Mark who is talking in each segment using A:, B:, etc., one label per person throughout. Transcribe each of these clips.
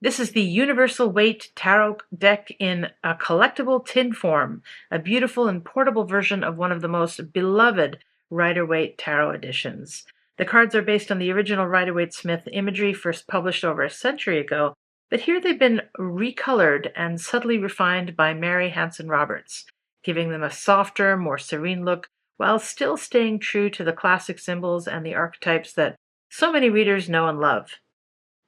A: This is the Universal Waite Tarot deck in a collectible tin form, a beautiful and portable version of one of the most beloved Rider-Waite Tarot editions. The cards are based on the original Rider-Waite-Smith imagery first published over a century ago, but here they've been recolored and subtly refined by Mary Hanson Roberts, giving them a softer, more serene look while still staying true to the classic symbols and the archetypes that so many readers know and love.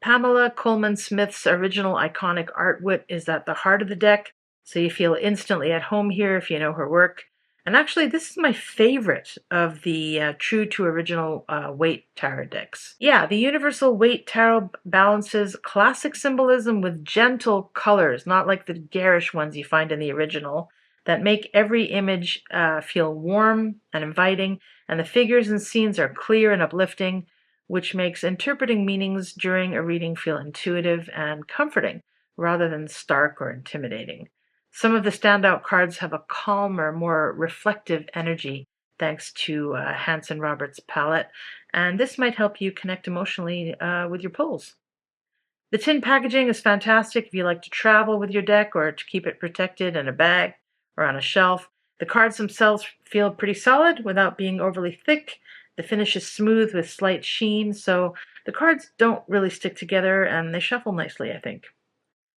A: Pamela Colman Smith's original iconic artwork is at the heart of the deck, so you feel instantly at home here if you know her work. And actually, this is my favorite of the true to original Waite tarot decks. Yeah, the Universal Waite Tarot balances classic symbolism with gentle colors, not like the garish ones you find in the original, that make every image feel warm and inviting, and the figures and scenes are clear and uplifting, which makes interpreting meanings during a reading feel intuitive and comforting rather than stark or intimidating. Some of the standout cards have a calmer, more reflective energy thanks to Hanson Roberts' palette, and this might help you connect emotionally with your pulls. The tin packaging is fantastic if you like to travel with your deck or to keep it protected in a bag or on a shelf. The cards themselves feel pretty solid without being overly thick. The finish is smooth with slight sheen, so the cards don't really stick together and they shuffle nicely, I think.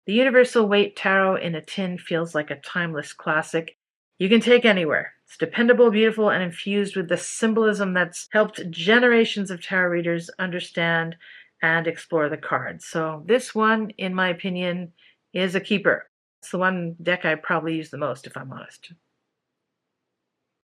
A: The Universal Waite Tarot in a tin feels like a timeless classic you can take anywhere. It's dependable, beautiful, and infused with the symbolism that's helped generations of tarot readers understand and explore the cards. So this one, in my opinion, is a keeper. It's the one deck I probably use the most, if I'm honest.